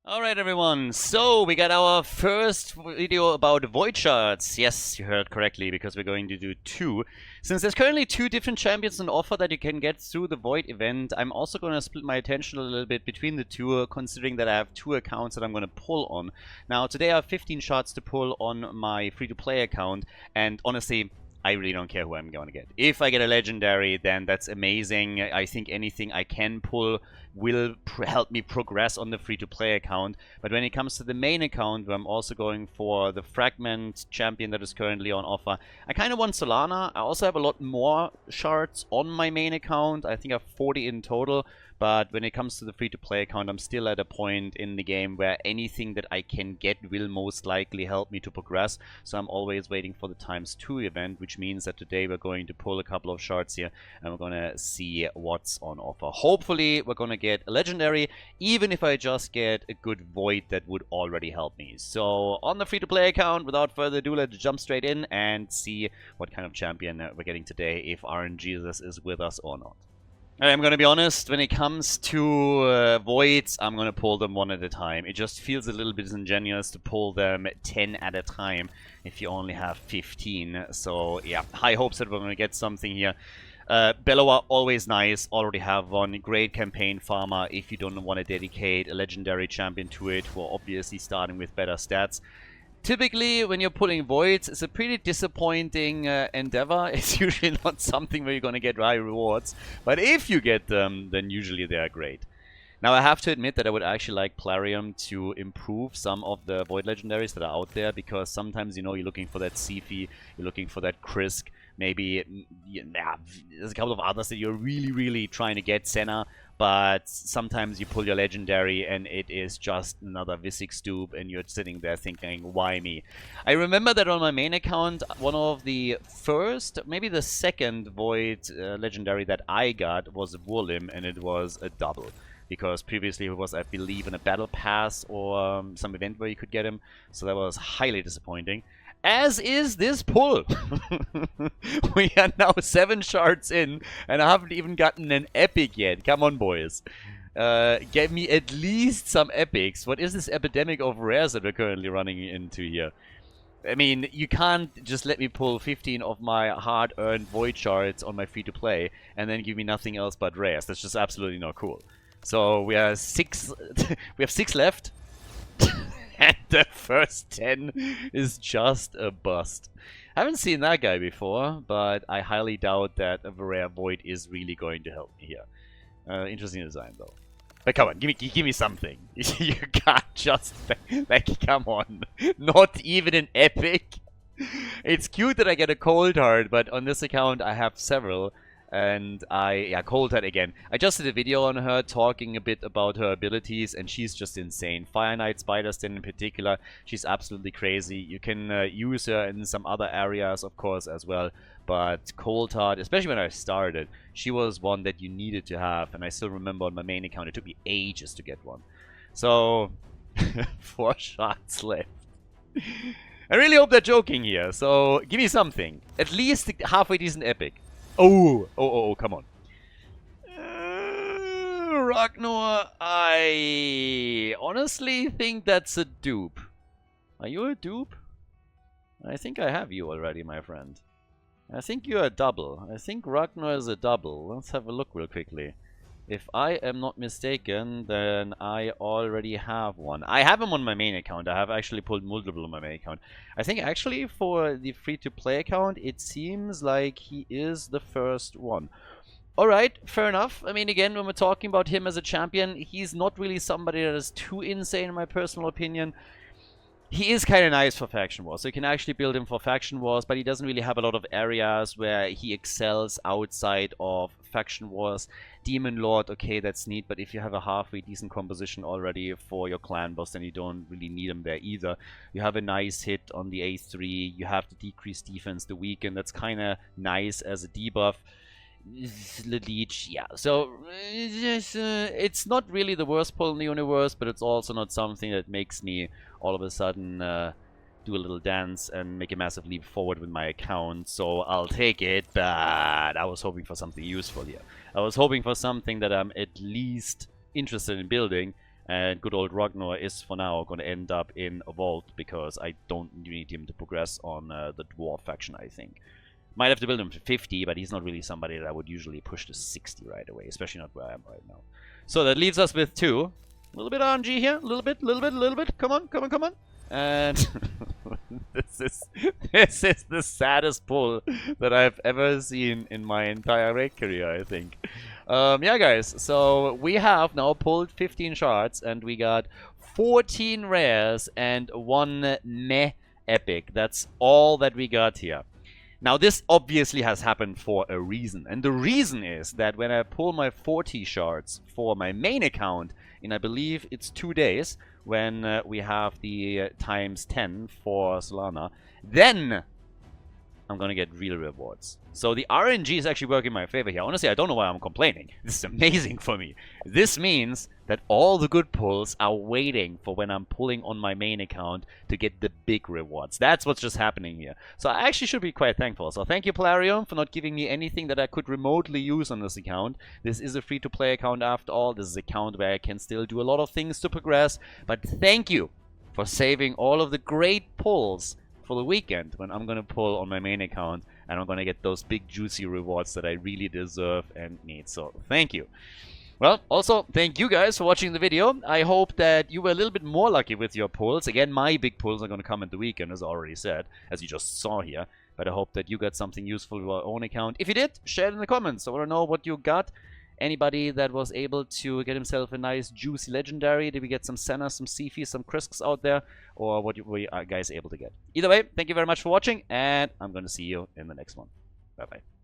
Alright everyone, so we got our first video about void shards. Yes, you heard correctly, because we're going to do two. Since there's currently two different champions on offer that you can get through the void event, I'm also going to split my attention a little bit between the two, considering that I have two accounts that I'm going to pull on. Now today I have 15 shards to pull on my free-to-play account, and honestly, I really don't care who I'm going to get. If I get a legendary, then that's amazing. I think anything I can pull will help me progress on the free-to-play account. But when it comes to the main account, where I'm also going for the fragment champion that is currently on offer, I kind of want Solana. I also have a lot more shards on my main account. I think I have 40 in total. But when it comes to the free-to-play account, I'm still at a point in the game where anything that I can get will most likely help me to progress. So I'm always waiting for the ×2 event, which means that today we're going to pull a couple of shards here and we're going to see what's on offer. Hopefully we're going to get a legendary, even if I just get a good void that would already help me. So on the free-to-play account, without further ado, let's jump straight in and see what kind of champion we're getting today, if RNGesus is with us or not. I'm going to be honest, when it comes to voids, I'm going to pull them one at a time. It just feels a little bit disingenuous to pull them 10 at a time if you only have 15. So yeah, high hopes that we're going to get something here. Bellowa, always nice, already have one. Great campaign farmer if you don't want to dedicate a legendary champion to it, who are obviously starting with better stats. Typically, when you're pulling voids, it's a pretty disappointing endeavor. It's usually not something where you're going to get high rewards. But if you get them, then usually they are great. Now, I have to admit that I would actually like Plarium to improve some of the void legendaries that are out there. Because sometimes, you know, you're looking for that Sifi, you're looking for that Krisk. Maybe there's a couple of others that you're really trying to get, Senna. But sometimes you pull your legendary and it is just another Visix dupe and you're sitting there thinking, why me? I remember that on my main account, one of the first, maybe the second void legendary that I got was Wurlim, and it was a double. Because previously it was, I believe, in a battle pass or some event where you could get him. So that was highly disappointing. As is this pull. We are now 7 shards in, and I haven't even gotten an epic yet. Come on, boys. Get me at least some epics. What is this epidemic of rares that we're currently running into here? I mean, you can't just let me pull 15 of my hard-earned void shards on my free-to-play and then give me nothing else but rares. That's just absolutely not cool. So we are 6. We have 6 left. And the first 10 is just a bust. I haven't seen that guy before, but I highly doubt that a rare void is really going to help me here. Interesting design, though. But come on, give me something. You can't just... Like, come on. Not even an epic. It's cute that I get a cold heart, but on this account I have several. And Cold Heart again. I just did a video on her talking a bit about her abilities, and she's just insane. Fire Knight, Spider Stain in particular, she's absolutely crazy. You can use her in some other areas, of course, as well. But Cold Heart, especially when I started, she was one that you needed to have. And I still remember on my main account, it took me ages to get one. So, 4 shots left. I really hope they're joking here. So, give me something. At least a halfway decent epic. Oh, come on. Ragnar, I honestly think that's a dupe. Are you a dupe? I think I have you already, my friend. I think you're a double. I think Ragnar is a double. Let's have a look real quickly. If I am not mistaken, then I already have one. I have him on my main account. I have actually pulled multiple on my main account. I think actually for the free-to-play account, it seems like he is the first one. Alright, fair enough. I mean, again, when we're talking about him as a champion, he's not really somebody that is too insane in my personal opinion. He is kind of nice for Faction Wars, so you can actually build him for Faction Wars, but he doesn't really have a lot of areas where he excels outside of Faction Wars. Demon Lord, okay, that's neat, but if you have a halfway decent composition already for your clan boss, then you don't really need him there either. You have a nice hit on the A3, you have the decreased defense, the weaken, that's kind of nice as a debuff. The leech, yeah, so it's not really the worst pull in the universe, but it's also not something that makes me all of a sudden do a little dance and make a massive leap forward with my account. So I'll take it, but I was hoping for something useful here. I was hoping for something that I'm at least interested in building, And good old Ragnar is for now going to end up in a vault because I don't need him to progress on the dwarf faction, I think. Might have to build him to 50, but he's not really somebody that I would usually push to 60 right away, especially not where I am right now. So that leaves us with 2. A little bit of RNG here, a little bit. Come on. And this is the saddest pull that I've ever seen in my entire raid career, I think. Yeah, guys, so we have now pulled 15 shards, and we got 14 rares and 1 meh epic. That's all that we got here. Now, this obviously has happened for a reason, and the reason is that when I pull my 40 shards for my main account in, I believe it's 2 days, when we have the times 10 for Solana, then I'm gonna get real rewards. So the RNG is actually working in my favor here. Honestly, I don't know why I'm complaining. This is amazing for me. This means that all the good pulls are waiting for when I'm pulling on my main account to get the big rewards. That's what's just happening here. So I actually should be quite thankful. So thank you, Plarium, for not giving me anything that I could remotely use on this account. This is a free-to-play account after all. This is an account where I can still do a lot of things to progress. But thank you for saving all of the great pulls for the weekend when I'm gonna pull on my main account and I'm gonna get those big juicy rewards that I really deserve and need. So thank you. Well, also thank you guys for watching the video. I hope that you were a little bit more lucky with your pulls. Again, my big pulls are gonna come in the weekend, as I already said, as you just saw here. But I hope that you got something useful to your own account. If you did, share it in the comments. I wanna know what you got. Anybody that was able to get himself a nice juicy legendary? Did we get some Senna, some Sifi, some Krisks out there? Or what were you guys able to get? Either way, thank you very much for watching, and I'm going to see you in the next one. Bye-bye.